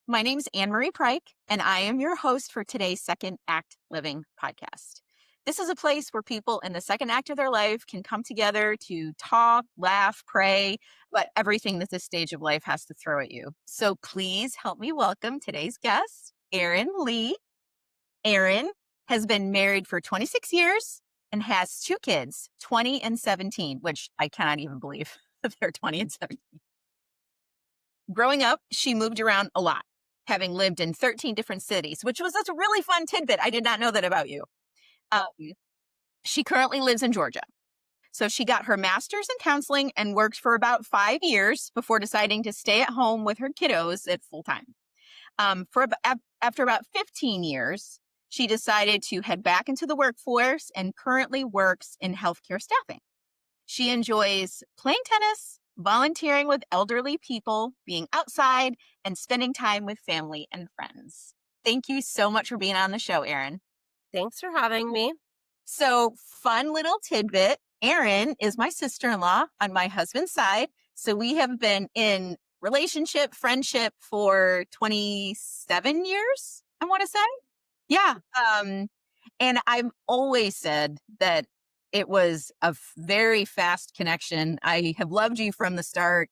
My name's Anne Marie Pryke, and I am your host for today's Second Act Living podcast. This is a place where people in the second act of their life can come together to talk, laugh, pray, but everything that this stage of life has to throw at you. So please help me welcome today's guest, Erin Lee. Erin has been married for 26 years and has two kids, 20 and 17, which I cannot even believe that they're 20 and 17. Growing up, she moved around a lot, having lived in 13 different cities, which was such a really fun tidbit. I did not know that about you. Um, she currently lives in Georgia. So she got her master's in counseling and worked for about 5 years before deciding to stay at home with her kiddos at full time. After about 15 years, she decided to head back into the workforce and currently works in healthcare staffing. She enjoys playing tennis, volunteering with elderly people, being outside, and spending time with family and friends. Thank you so much for being on the show, Erin. Thanks for having me. So, fun little tidbit. Erin is my sister-in-law on my husband's side. So we have been in friendship for 27 years, I want to say. Yeah. And I've always said that it was a very fast connection. I have loved you from the start.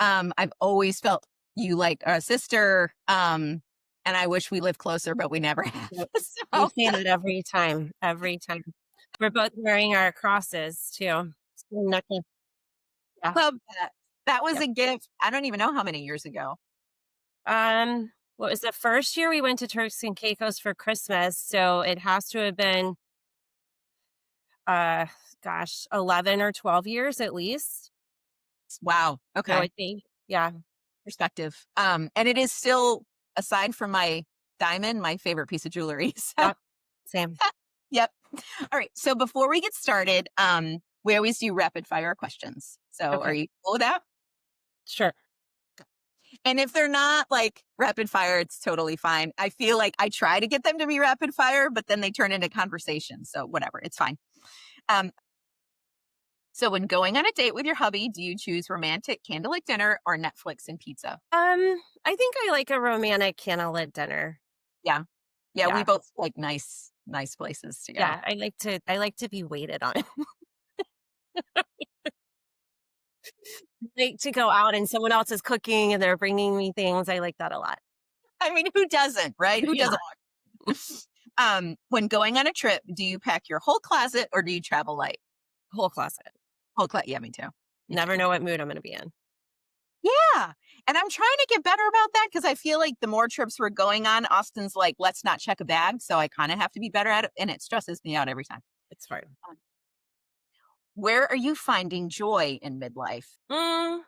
I've always felt you like a sister. And I wish we lived closer, but we never have. Yep. So We say that every time, every time. We're both wearing our crosses too. So yeah. love that. That was Yep. a gift. I don't even know how many years ago. What was the first year we went to Turks and Caicos for Christmas? So it has to have been, uh, 11 or 12 years at least. Wow. I Okay. would think. Yeah. Perspective. And it is still, aside from my diamond, my favorite piece of jewelry. So Yep. Same. yep. All right. So before we get started, we always do rapid fire questions. So are Okay. you cool with that? Sure. And if they're not like rapid fire, it's totally fine. I feel like I try to get them to be rapid fire, but then they turn into conversation. So whatever, it's fine. Um, so when going on a date with your hubby, do you choose romantic candlelit dinner or Netflix and pizza? I think I like a romantic candlelit dinner. Yeah. Yeah, we Yeah. both like nice places to go. Yeah. I like to be waited on. Like to go out and someone else is cooking and they're bringing me things. I like that a lot. I mean, who doesn't, right? Who Yeah. doesn't want when going on a trip, do you pack your whole closet or do you travel light? Whole closet. Whole closet, yeah, me too. Me Never too. know what mood I'm going to be in. Yeah. And I'm trying to get better about that because I feel like the more trips we're going on, Austin's like, let's not check a bag. So I kind of have to be better at it. And it stresses me out every time. It's fine. Um, Where are you finding joy in midlife? Mm,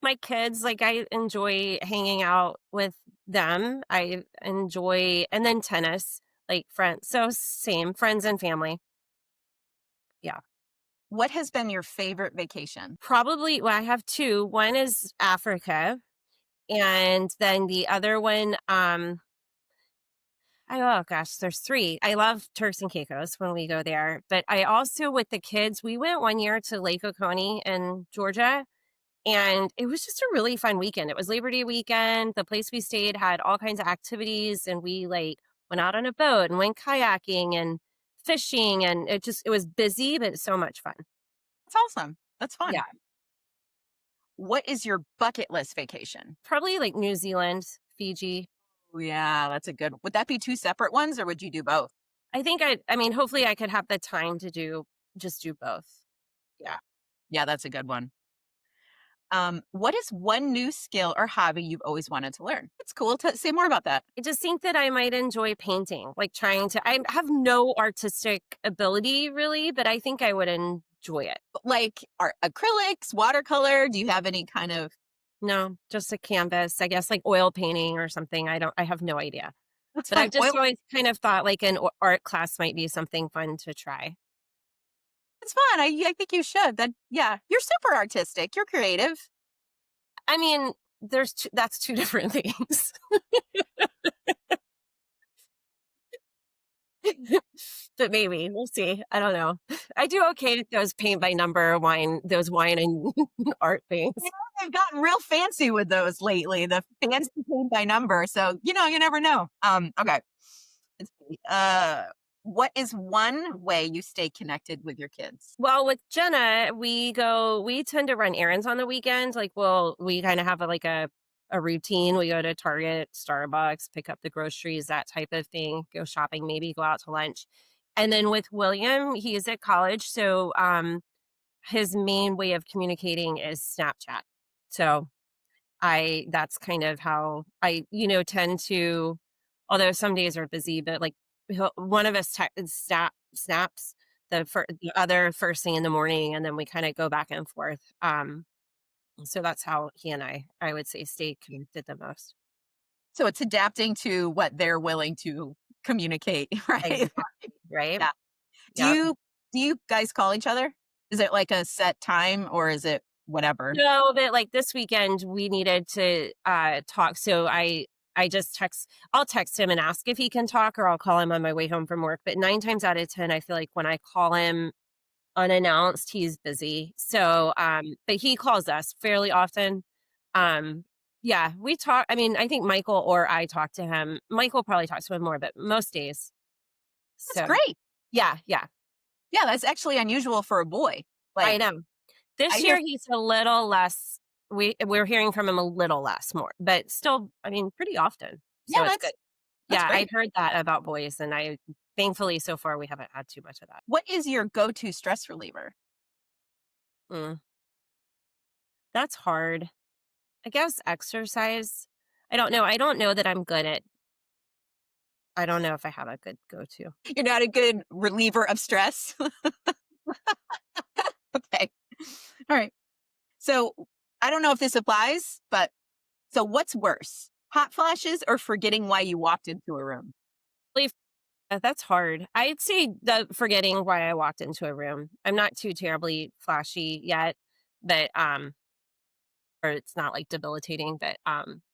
my kids, like I enjoy hanging out with them. I enjoy, and then tennis, like friends. So same friends and family. Yeah. What has been your favorite vacation? Probably, well, I have two. One is Africa. And then the other one, oh gosh, there's three. I love Turks and Caicos when we go there. But I also, with the kids, we went one year to Lake Oconee in Georgia. And it was just a really fun weekend. It was Labor Day weekend. The place we stayed had all kinds of activities. And we like went out on a boat and went kayaking and fishing. And it was busy, but so much fun. That's awesome. That's fun. Yeah. What is your bucket list vacation? Probably like New Zealand, Fiji. Oh, yeah, that's a good. Would that be two separate ones or would you do both? I mean, hopefully I could have the time to just do both. Yeah. Yeah, that's a good one. What is one new skill or hobby you've always wanted to learn? It's cool to say more about that. I just think that I might enjoy painting, like I have no artistic ability really, but I think I would enjoy it. Like art, acrylics, watercolor. Do you have any kind of? No, just a canvas, I guess like oil painting or something. I have no idea. That's But fun. I've just always kind of thought like an art class might be something fun to try. It's fun. I think you should. That yeah, you're super artistic. You're creative. I mean, that's two different things. but maybe we'll see. I don't know. I do okay with those paint by number those wine and art You things. know, they've gotten real fancy with those lately, the fancy paint by number. So, you never know. Okay. Let's see. What is one way you stay connected with your kids? Well, with Jenna, we tend to run errands on the weekends. Like, we kind of have a routine. We go to Target, Starbucks, pick up the groceries, that type of thing, go shopping, maybe go out to lunch. And then with William, he is at college. So, his main way of communicating is Snapchat. So that's kind of how tend to, although some days are busy, but like one of us snaps the other first thing in the morning, and then we kind of go back and forth. So that's how he and I would say, stay connected the most. So it's adapting to what they're willing to communicate, right? Exactly. Right. Yeah. Do Yep. you do you guys call each other? Is it like a set time or is it whatever? No, but like this weekend we needed to talk. So I just I'll text him and ask if he can talk, or I'll call him on my way home from work. But 9 times out of 10, I feel like when I call him unannounced, he's busy. So but he calls us fairly often. Yeah, we talk. I mean, I think Michael or I talk to him. Michael probably talks to him more, but most days. That's So great. yeah, yeah. Yeah, that's actually unusual for a boy. I Like know. I This hear year, he's a little less. We're hearing from him a little less more, but still, I mean, pretty often. So yeah, it's good. that's Yeah, great. I've heard that about boys, and I thankfully so far we haven't had too much of that. What is your go-to stress reliever? Mm, that's hard. I guess exercise. I don't know. I don't know that I'm good at. I don't know if I have a good go-to. You're not a good reliever of stress? Okay. All right. So, I don't know if this applies, but so what's worse? Hot flashes or forgetting why you walked into a room? Believe That's hard. I'd say the forgetting why I walked into a room. I'm not too terribly flashy yet, but or it's not like debilitating, but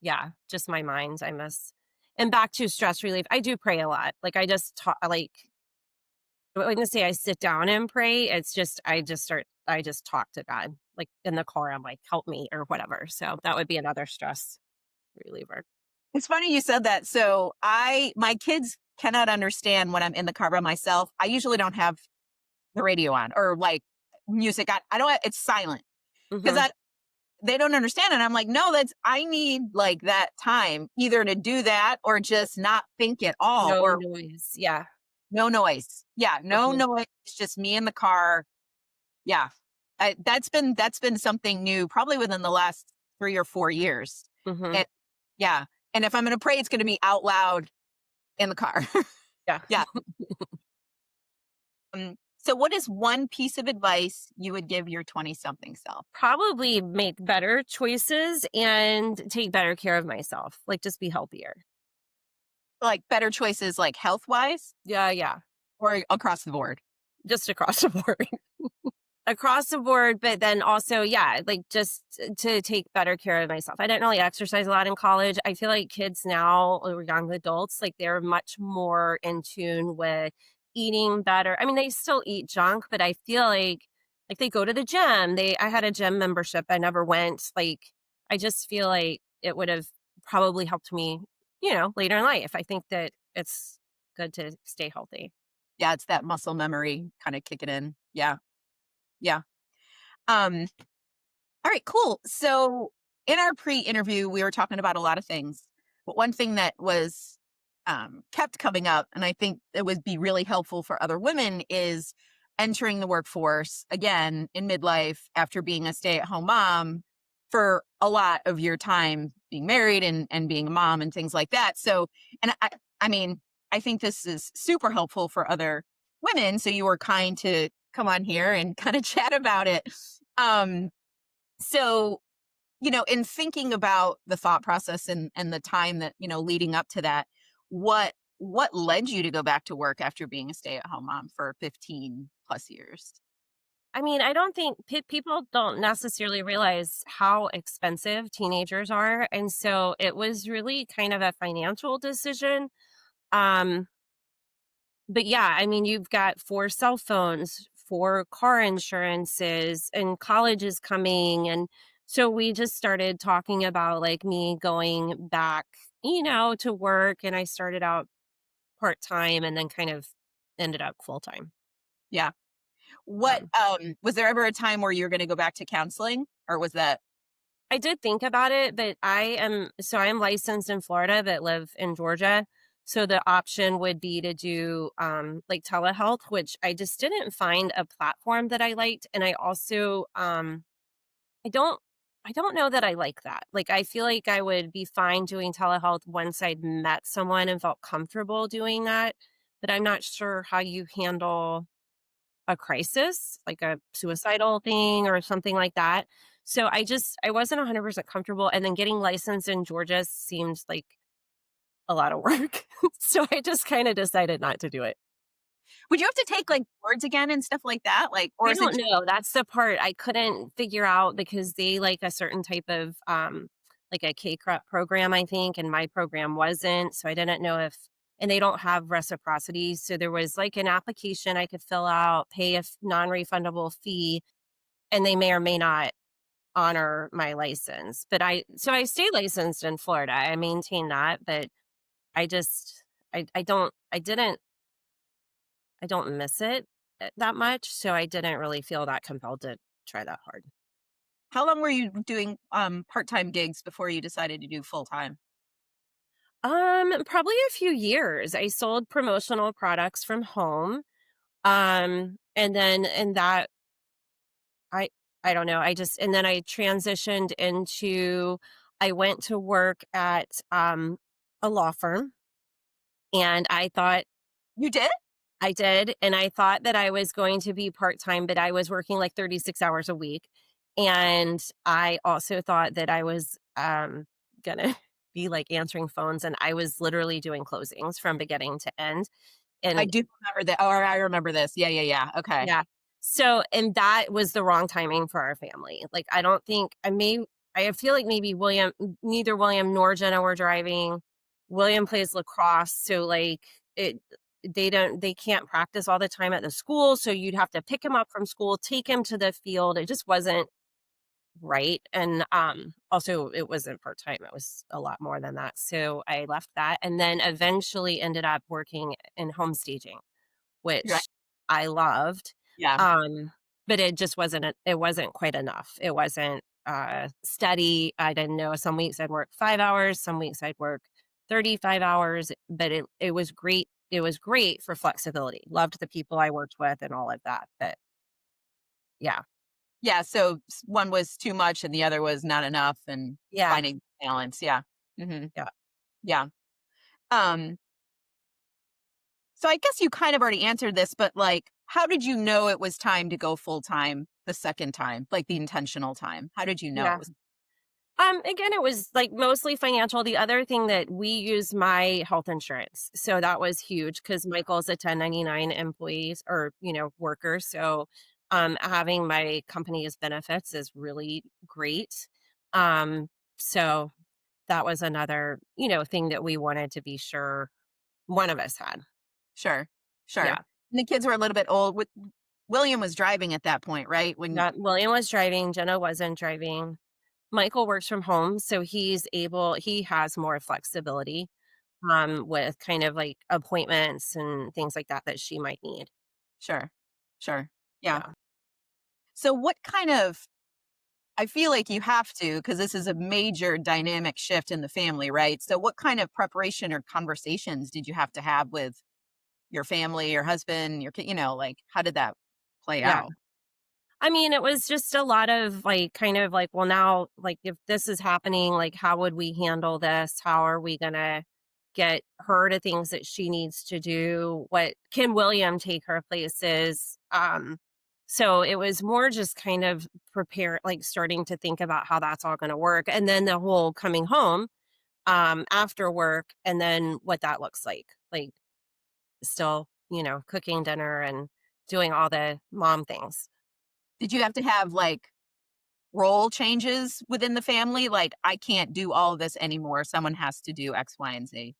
yeah, just my mind. I miss. And back to stress relief, I do pray a lot. Like I just talk like when I say I sit down and pray, it's just I just talk to God. Like in the car, I'm like, help me or whatever. So that would be another stress reliever. It's funny you said that. So, my kids cannot understand when I'm in the car by myself. I usually don't have the radio on or like music on. I don't it's silent because Hmm. they don't understand it. I'm like, no, I need like that time either to do that or just not think at all No or noise. Yeah. no noise. Yeah, no Hmm. noise. It's just me in the car. Yeah. That's been something new probably within the last 3 or 4 years. Hmm. And yeah. And if I'm going to pray, it's going to be out loud in the car. Yeah. Yeah. So what is one piece of advice you would give your 20 something self? Probably make better choices and take better care of myself. Like just be healthier. Like better choices like health wise Yeah. Yeah. or across the board? Just across the board. Across the board, but then also, yeah, like just to take better care of myself. I didn't really exercise a lot in college. I feel like kids now, or young adults, like they're much more in tune with eating better. I mean, they still eat junk, but I feel like they go to the gym. I had a gym membership. I never went. Like I just feel like it would have probably helped me, later in life. I think that it's good to stay healthy. Yeah, it's that muscle memory kind of kicking in. Yeah. Yeah. Um all right, cool. So in our pre-interview, we were talking about a lot of things, but one thing that was kept coming up, and I think it would be really helpful for other women, is entering the workforce again in midlife after being a stay-at-home mom for a lot of your time being married and being a mom and things like that. So, and I mean, I think this is super helpful for other women. So you were kind to come on here and kind of chat about it. Um, so, in thinking about the thought process and the time that, leading up to that, what led you to go back to work after being a stay-at-home mom for 15 plus years? I mean, I don't think people don't necessarily realize how expensive teenagers are, and so it was really kind of a financial decision. Um, but yeah, I mean, you've got 4 cell phones, 4 car insurances, and college is coming, and so we just started talking about, like, me going back, to work, and I started out part-time and then kind of ended up full-time. Yeah. Yeah. What, was there ever a time where you're gonna go back to counseling, or was that I did think about it, but I'm licensed in Florida but live in Georgia. So the option would be to do like telehealth, which I just didn't find a platform that I liked. And I also I don't I don't know that I like that. Like I feel like I would be fine doing telehealth once I'd met someone and felt comfortable doing that. But I'm not sure how you handle a crisis, like a suicidal thing or something like that. So I wasn't 100% comfortable, and then getting licensed in Georgia seems like a lot of work. So I just kinda decided not to do it. would you have to take, like, boards again and stuff like that? Like, or I is it don't just know, that's the part I couldn't figure out because they like a certain type of, like a K-CREP program, I think, and my program wasn't, so I didn't know if and they don't have reciprocity, so there was, like, an application I could fill out, pay a non-refundable fee, and they may or may not honor my license, but I stay licensed in Florida, I maintain that, but I just I don't miss it, that much, so I didn't really feel that compelled to try that hard. how long were you doing, part-time gigs before you decided to do full-time? Probably a few years. I sold promotional products from home, and that I I don't know, I just and then I transitioned into I went to work at, a law firm, and I thought You did? I did, and I thought that I was going to be part-time, but I was working, like, 36 hours a week, and I also thought that I was, gonna be, like, answering phones, and I was literally doing closings from beginning to end, I and do remember that, or I remember this. Yeah, yeah, yeah, okay. yeah. So and that was the wrong timing for our family. Like, I don't think I feel like maybe neither William nor Jenna were driving. William plays lacrosse, so, like, it they can't practice all the time at the school, so you'd have to pick him up from school, take him to the field. It just wasn't right, and, also, it wasn't part-time, it was a lot more than that. So I left that and then eventually ended up working in home staging, Right. which I loved, Yeah. um, but it wasn't quite enough. It wasn't, steady. I didn't know some weeks I'd work 5 hours, some weeks I'd work 35 hours, but it was great. It was great for flexibility. Loved the people I worked with and all of that, but yeah. Yeah, so one was too much and the other was not enough, and Yeah, finding balance, yeah. Mhm. yeah, Yeah. Um, so I guess you kind of already answered this, but, like, how did you know it was time to go full-time the second time, like, the intentional time? How did you know it yeah. was Again, it was, like, mostly financial. The other thing that we use my health insurance, so that was huge because Michael's a 1099 employees or, worker, so, having my company's benefits is really great. Um, so that was another, thing that we wanted to be sure one of us had. Sure, sure. Yeah. And the kids were a little bit old with William was driving at that point, right? When Not William was driving, Jenna wasn't driving. Michael works from home, so he has more flexibility, with kind of like appointments and things like that that she might need. Sure, sure. Yeah. Yeah. So what kind of I feel like you have to, because this is a major dynamic shift in the family, right? So what kind of preparation or conversations did you have to have with your family, your husband, your kid, like, how did that play Yeah. out? I mean, it was just a lot of like kind of like, well, now, like, if this is happening, like, how would we handle this? How are we gonna get her to things that she needs to do? What can William take her places? So it was more just kind of prepare, like starting to think about how that's all gonna work. And then the whole coming home after work and then what that looks like still, cooking dinner and doing all the mom things. Did you have to have, like, role changes within the family? Like, I can't do all of this anymore. Someone has to do X, Y, and Z.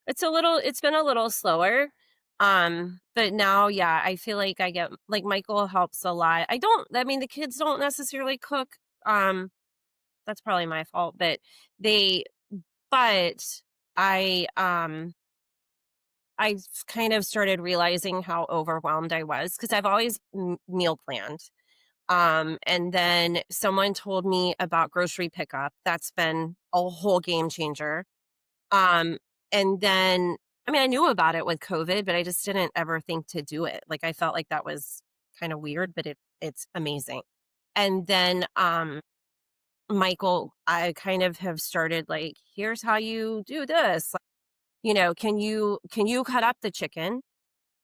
It's been a little slower. But now, yeah, I feel like I get like Michael helps a lot. I mean, the kids don't necessarily cook. Um, that's probably my fault, they but I kind of started realizing how overwhelmed I was because I've always meal planned. And then someone told me about grocery pickup. That's been a whole game changer. Um, and then, I mean, I knew about it with COVID, but I just didn't ever think to do it. Like I felt like that was kind of weird, but it's amazing. And then Michael, I kind of have started like, here's how you do this. Like, can you cut up the chicken?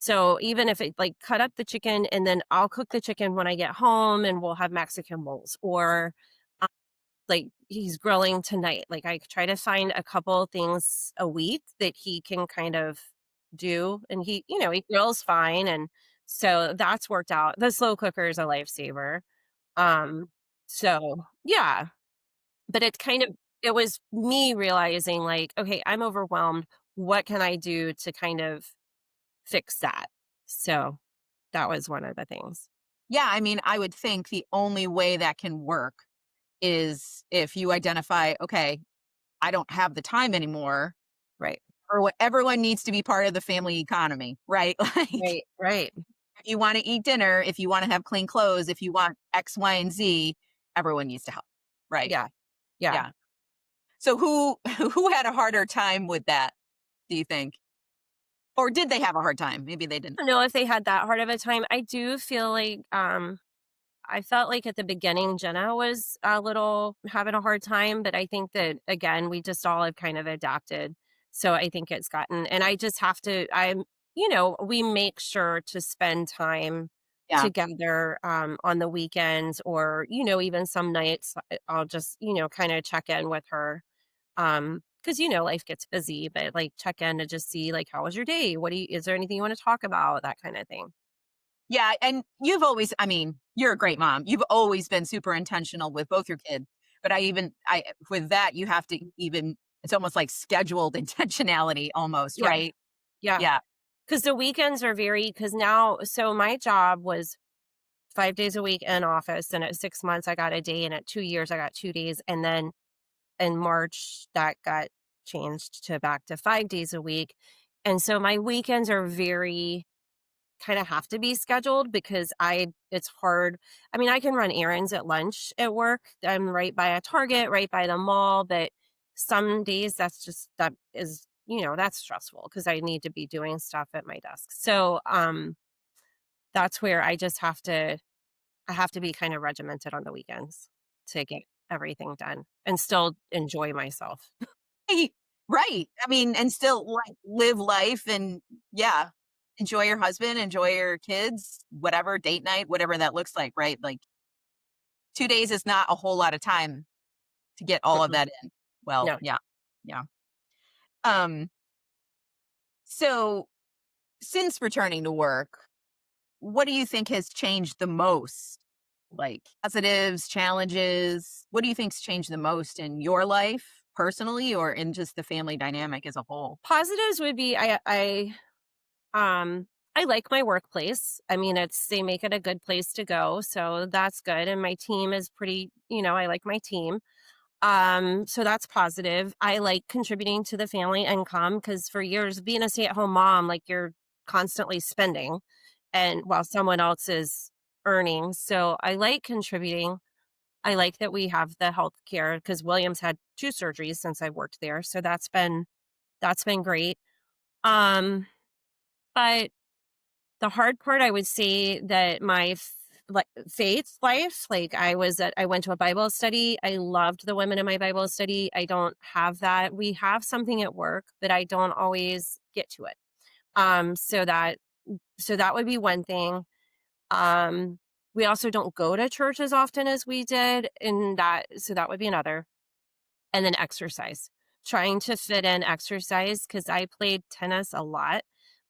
So even if it like cut up the chicken and then I'll cook the chicken when I get home and we'll have Mexican bowls or like he's grilling tonight. Like I try to find a couple things a week that he can kind of do and he grills fine and so that's worked out. The slow cooker is a lifesaver. Um so yeah, but it was me realizing like okay, I'm overwhelmed. What can I do to kind of fix that? So that was one of the things. Yeah, I mean, I would think the only way that can work is if you identify, okay, I don't have the time anymore, Right. or what everyone needs to be part of the family economy, right? Like, Right. Right. if you want to eat dinner, if you want to have clean clothes, if you want X, Y, and Z, everyone needs to help, right? Yeah. Yeah. Yeah. So who who had a harder time with that, do you think? Or did they have a hard time? Maybe they didn't. I don't know if they had that hard of a time. I do feel like I felt like at the beginning Jenna was a little having a hard time, but I think that again we just all have kind of adapted. So I think it's gotten and I just have to we make sure to spend time Yeah. together on the weekends or even some nights I'll just kind of check in with her. Because life gets busy, but like check in to just see like how was your day? Is there anything you want to talk about? That kind of thing. Yeah, and you've always, I mean, you're a great mom. You've always been super intentional with both your kids. But I with that you have to even it's almost like scheduled intentionality almost, Yeah. right? Yeah. Yeah. Because the weekends are because now, so my job was 5 days a week in office. And at 6 months, I got a day. And at 2 years, I got 2 days. And then in March, that got changed to back to 5 days a week. And so my weekends are very kind of have to be scheduled because it's hard. I mean, I can run errands at lunch at work. I'm right by a Target, right by the mall, but some days that's stressful because I need to be doing stuff at my desk. So, that's where I have to be kind of regimented on the weekends to get everything done and still enjoy myself. Right. Right. I mean, and still like live life and yeah, enjoy your husband, enjoy your kids, whatever, date night, whatever that looks like, right? Like 2 days is not a whole lot of time to get all of Mm-mm. that in. Well, No. yeah. Yeah. Um, so since returning to work, what do you think has changed the most? Like positives, challenges? What do you think's changed the most in your life personally or in just the family dynamic as a whole? Positives would be I like my workplace. I mean, they make it a good place to go, so that's good, and my team is I like my team. So that's positive. I like contributing to the family income because for years being a stay-at-home mom, like you're constantly spending and while someone else is earning. So I like contributing. I like that we have the health care because Williams had 2 surgeries since I worked there. So that's been great. Um, but the hard part, I would say that like faith life, like I went to a Bible study. I loved the women in my Bible study. I don't have that. We have something at work, but I don't always get to it. Um, so that so that would be one thing. Um, we also don't go to church as often as we did, and that would be another. And then exercise. Trying to fit in exercise because I played tennis a lot,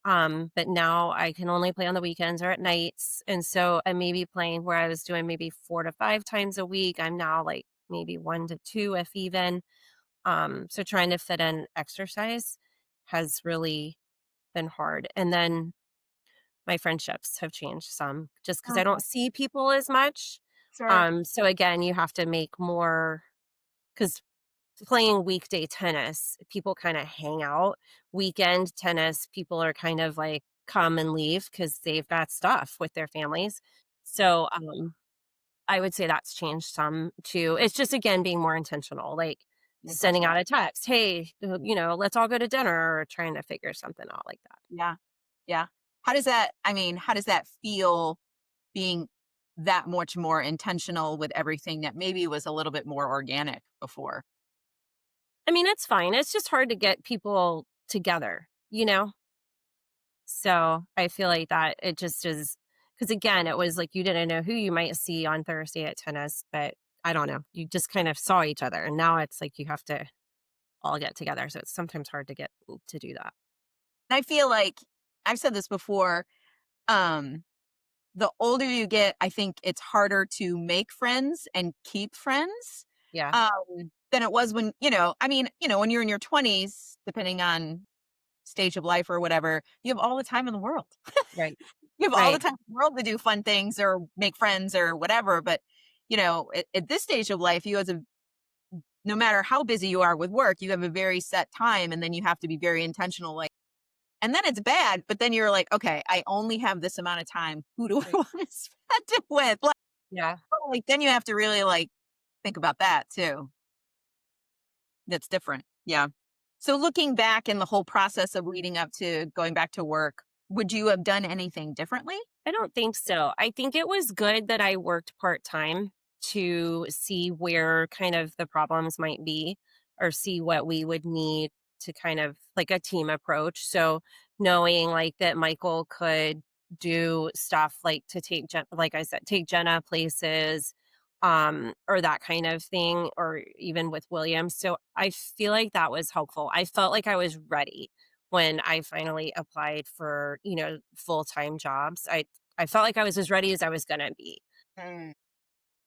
but now I can only play on the weekends or at nights, and so I may be playing where I was doing maybe 4 to 5 times a week, I'm now, like, maybe 1 to 2 if even, so trying to fit in exercise has really been hard. And then my friendships have changed some just because I Okay. don't see people as much. Sure. So again, you have to make more because playing weekday tennis, people kind of hang out. Weekend tennis, people are kind of like come and leave because they've got stuff with their families. So I would say that's changed some too. It's just again being more intentional, like Yeah, sending gotcha. out a text, hey, let's all go to dinner or trying to figure something out like that. Yeah. Yeah. How does that feel being that much more intentional with everything that maybe was a little bit more organic before? I mean, it's fine. It's just hard to get people together, you know? So I feel like that it just is because again, it was like you didn't know who you might see on Thursday at tennis, but I don't know. You just kind of saw each other. And now it's like you have to all get together. So it's sometimes hard to get to do that. And I feel like I've said this before, um, the older you get, I think it's harder to make friends and keep friends, Yeah. than it was when, when you're in your 20s, depending on stage of life or whatever, you have all the time in the world. Right. You have all the Right. time in the world to do fun things or make friends or whatever. But, at this stage of life, no matter how busy you are with work, you have a very set time and then you have to be very intentional. Like, and then it's bad, but then you're like, okay, I only have this amount of time. Who do I Right. want to spend it with? Yeah. Then you have to really think about that too. That's different. Yeah. So looking back in the whole process of leading up to going back to work, would you have done anything differently? I don't think so. I think it was good that I worked part time to see where kind of the problems might be or see what we would need to kind of like a team approach. So knowing like that Michael could do stuff like to take like I said, take Jenna places or that kind of thing or even with William. So I feel like that was helpful. I felt like I was ready when I finally applied for, full-time jobs. I felt like I was as ready as I was gonna be. Mm.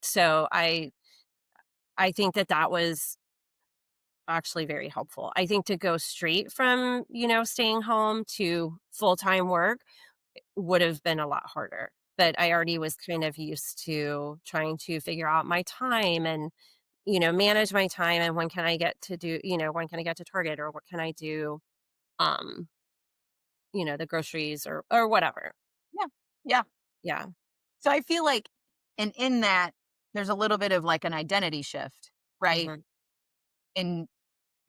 So I think that that was actually very helpful. I think to go straight from, staying home to full-time work would have been a lot harder. But I already was kind of used to trying to figure out my time and, manage my time and when can I get to do, when can I get to Target or what can I do, um, the groceries or whatever. Yeah. Yeah. Yeah. So I feel like, and in that, there's a little bit of like an identity shift, right? Mhm. In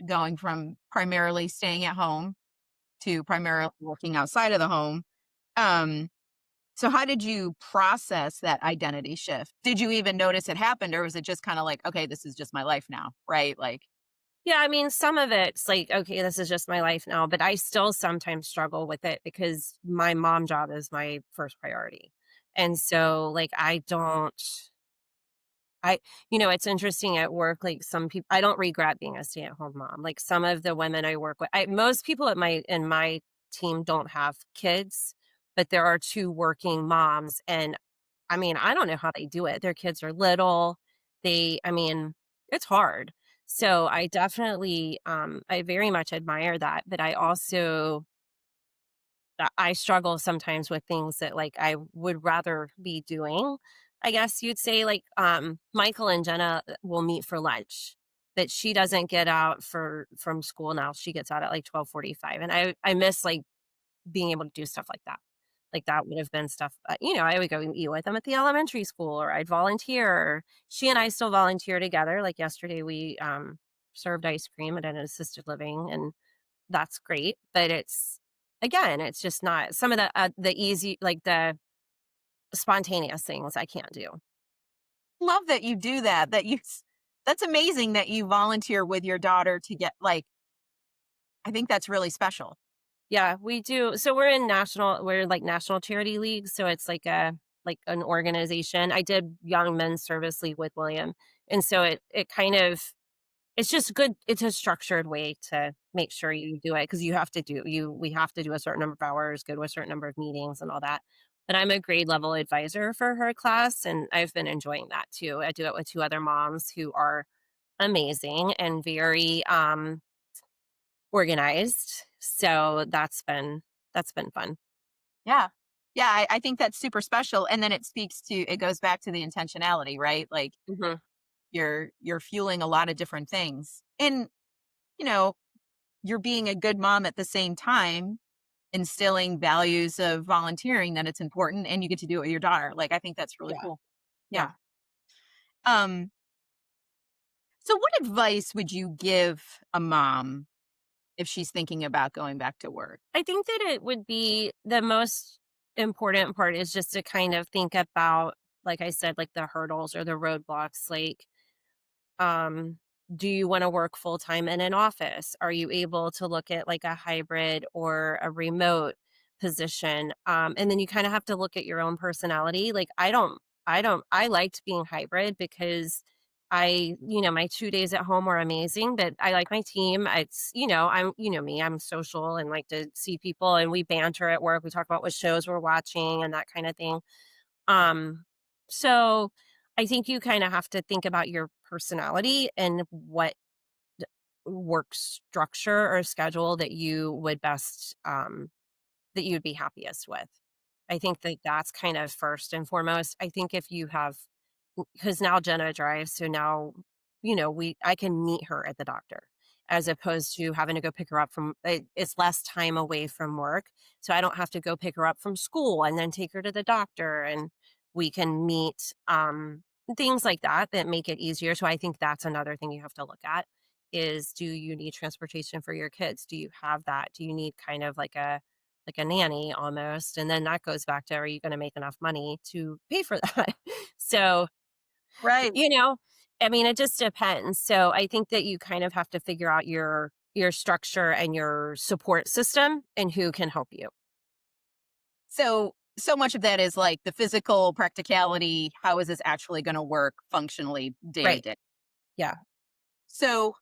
going from primarily staying at home to primarily working outside of the home. Um, so how did you process that identity shift? Did you even notice it happened, or was it just kind of like, okay, this is just my life now, right? Like, Yeah, I mean, some of it's like, okay, this is just my life now, but I still sometimes struggle with it because my mom job is my first priority. And so, like, it's interesting at work, like some people, I don't regret being a stay at home mom. Like some of the women I work with, most people in my team don't have kids, but there are two working moms. And I mean, I don't know how they do it. Their kids are little. I mean, it's hard. So I definitely, I very much admire that. But I also, I struggle sometimes with things that like I would rather be doing. I guess you'd say like Michael and Jenna will meet for lunch. But she doesn't get out from school now. She gets out at like 12:45 and I miss like being able to do stuff like that. Like, that would have been stuff, I would go and eat with them at the elementary school, or I'd volunteer, or she and I still volunteer together. Like, yesterday, we, served ice cream at an assisted living, and that's great, but it's just not some of the easy like, the spontaneous things I can't do. love that you do that. That's amazing that you volunteer with your daughter to get like. I think that's really special. Yeah, we do. So we're like national charity leagues, so it's like an organization. I did Young Men's Service League with William, and so it kind of it's just good. It's a structured way to make sure you do it because we have to do a certain number of hours, go to a certain number of meetings and all that. But I'm a grade level advisor for her class, and I've been enjoying that too. I do it with two other moms who are amazing and very organized. So that's been that's been fun. Yeah. Yeah, I think that's super special, and then it goes back to the intentionality, right? Like, Mhm. you're fueling a lot of different things. And, you know, you're being a good mom at the same time, instilling values of volunteering that it's important, and you get to do it with your daughter. Like, I think that's really Yeah, cool. yeah. Yeah. Um, so what advice would you give a mom if she's thinking about going back to work? I think that it would be the most important part is just to kind of think about, like I said, like the hurdles or the roadblocks, like, um, do you wanna work full time in an office? Are you able to look at, like, a hybrid or a remote position? And then you kinda have to look at your own personality, like, I liked being hybrid because my 2 days at home were amazing, but I like my team. I'm me, I'm social and like to see people, and we banter at work, we talk about what shows we're watching and that kinda thing. Um, so I think you kind of have to think about your personality and what work structure or schedule that you would best that you'd be happiest with. I think that that's kind of first and foremost. I think if you have because now Jenna drives, so now, we I can meet her at the doctor as opposed to having to go pick her up it's less time away from work. So I don't have to go pick her up from school and then take her to the doctor, and we can meet things like that that make it easier. So I think that's another thing you have to look at is, do you need transportation for your kids? Do you have that? Do you need kind of like a nanny almost? And then that goes back to, are you going to make enough money to pay for that? So, Right. you know, I mean, it just depends. So I think that you kind of have to figure out your structure and your support system and who can help you. So much of that is like the physical practicality. How is this actually going to work functionally day to Right. day? Yeah. So,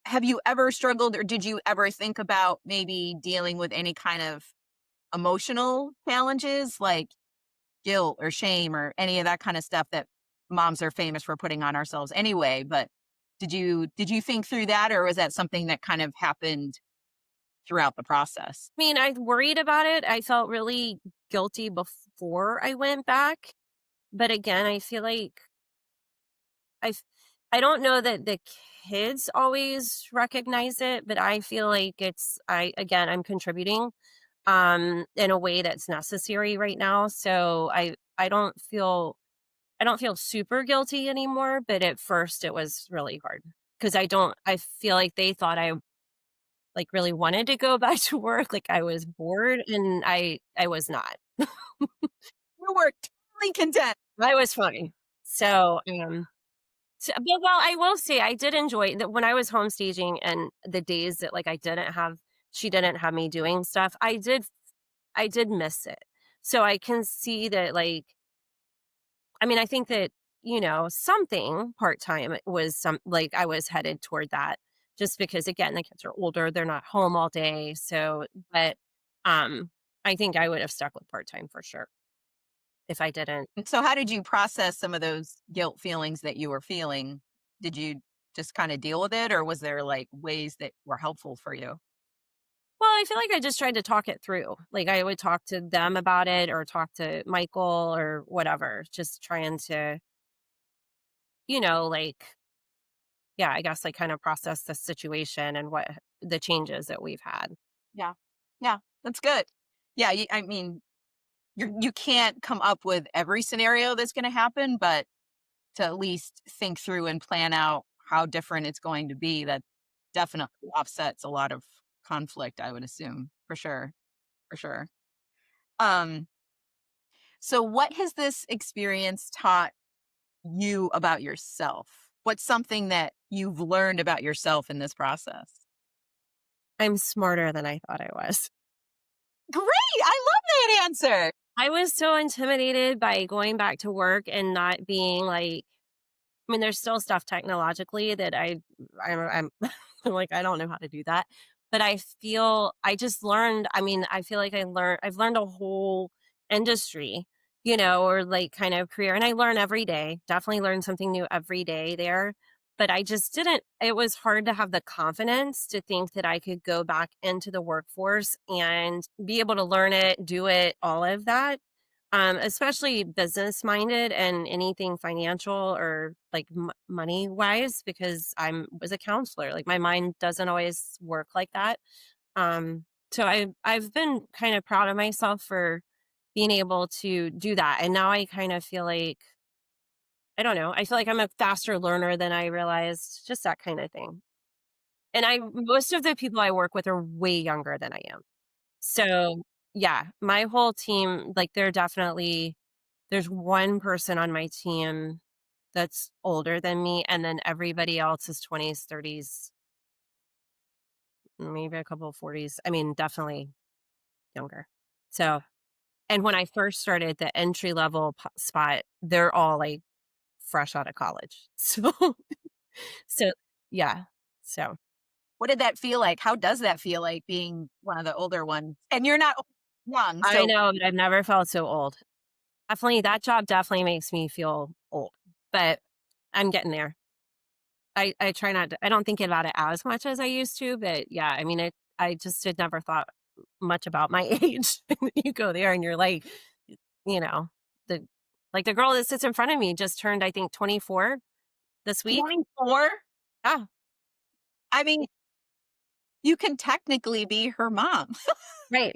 have you ever struggled, or did you ever think about maybe dealing with any kind of emotional challenges like guilt or shame or any of that kind of stuff that moms are famous for putting on ourselves anyway? But did you think through that, or was that something that kind of happened throughout the process? I mean, I worried about it. I felt really guilty before I went back. But again, I feel like I f- I don't know that the kids always recognize it, but I feel like I'm contributing in a way that's necessary right now. So I don't feel super guilty anymore, but at first it was really hard because I feel like they thought I like really wanted to go back to work, like I was bored, and I was not. You were totally content. I was fine. So, but well, I will say I did enjoy that when I was home staging and the days that like she didn't have me doing stuff. I did miss it. So I can see that, like, I mean, I think that, something part-time was like I was headed toward that just because again, the kids are older, they're not home all day. So, but um I think I would have stuck with part-time for sure if I didn't. And so how did you process some of those guilt feelings that you were feeling? Did you just kind of deal with it, or was there like ways that were helpful for you? Well, I feel like I just tried to talk it through. Like I would talk to them about it or talk to Michael or whatever, just trying to, like, yeah, I guess like kind of process the situation and what the changes that we've had. Yeah. Yeah, that's good. Yeah, I mean, you can't come up with every scenario that's going to happen, but to at least think through and plan out how different it's going to be, that definitely offsets a lot of conflict, I would assume, for sure, for sure. Um, so what has this experience taught you about yourself? What's something that you've learned about yourself in this process? I'm smarter than I thought I was. Great! I love that answer. I was so intimidated by going back to work and not being like, I mean, there's still stuff technologically that I'm I'm like, I don't know how to do that. But I just learned, I mean, I feel like I've learned a whole industry, or like kind of career. And I learn every day, definitely learn something new every day there. but I just didn't it was hard to have the confidence to think that I could go back into the workforce and be able to learn it, do it, all of that. Especially business minded and anything financial or like money wise, because I'm was a counselor. Like my mind doesn't always work like that. So I've been kind of proud of myself for being able to do that. And now I kind of feel like I don't know, I feel like I'm a faster learner than I realized, just that kind of thing. And I most of the people I work with are way younger than I am. So, yeah, my whole team, like they're definitely there's one person on my team that's older than me, and then everybody else is 20s, 30s, maybe a couple of 40s. I mean, definitely younger. So, and when I first started the entry level spot, they're all like fresh out of college. So yeah. So What did that feel like? How does that feel like being one of the older ones? And you're not young, I so know, but I've never felt so old. Definitely, that job definitely makes me feel old, but I'm getting there. I try not to, I don't think about it as much as I used to, but yeah, I mean, I just had never thought much about my age. And then you go there and you're like, you know, the like the girl that sits in front of me just turned, I think, 24 this week. 24? Yeah, I mean, you can technically be her mom. right.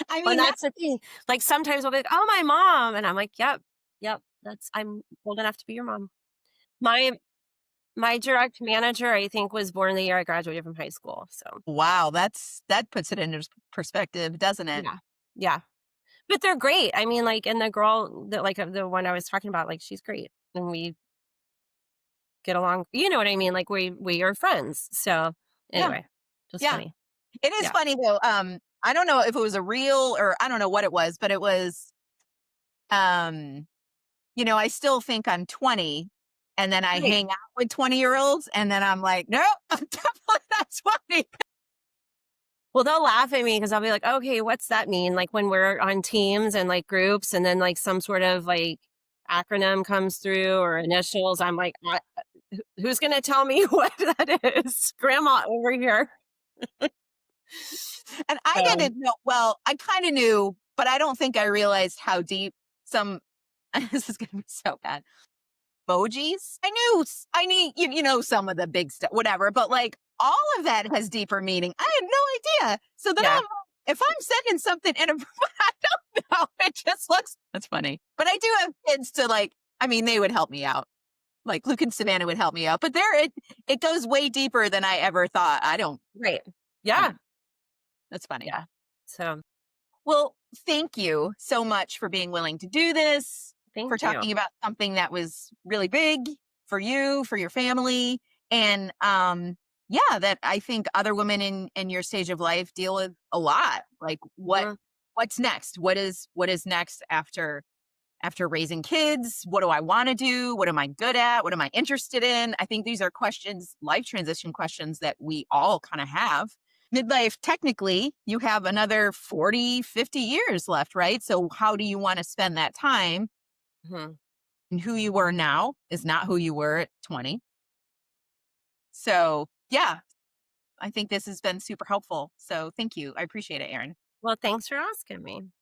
I And mean, that that's the thing. Like sometimes I'll be like, "Oh, my mom," and I'm like, "Yep, yep, that's I'm old enough to be your mom." My my direct manager, I think, was born the year I graduated from high school. So wow, that puts it into perspective, doesn't it? yeah, yeah. But they're great. I mean, like, and the girl that like the one I was talking about, like, she's great, and we get along. You know what I mean? Like, we are friends. So Yeah, anyway, just yeah. funny. It is Yeah. funny though. I don't know if it was a real or I don't know what it was, but it was um, I still think I'm 20 and then I Right. hang out with 20-year-olds and then I'm like, "Nope, I'm definitely not 20." Well, they'll laugh at me because I'll be like, "Okay, what's that mean?" Like, when we're on teams and, like, groups and then, like, some sort of, like, acronym comes through or initials, I'm like, who's gonna tell me what that is? Grandma over here." And I So, didn't know, well, I kind of knew, but I don't think I realized how deep some this is going to be so bad. Emojis. I knew, some of the big stuff, whatever, but like all of that has deeper meaning. I had no idea. So then yeah, if I'm sending something in a, I don't know, it just looks, that's funny. But I do have kids to like, I mean, they would help me out. Like Luke and Savannah would help me out, but it goes way deeper than I ever thought. right. I Yeah, don't, that's funny. yeah. So, Well, thank you so much for being willing to do this, thank for you. talking about something that was really big for you, for your family, and yeah, that I think other women in your stage of life deal with a lot. Like Mhm, what's next? What is next after raising kids? What do I want to do? What am I good at? What am I interested in? I think these are questions, life transition questions that we all kind of have. Midlife, technically, you have another 40, 50 years left, right? So, how do you want to spend that time? mhm. And who you were now is not who you were at 20. So, yeah, I think this has been super helpful. So, thank you. I appreciate it, Erin. Well, thanks for asking me.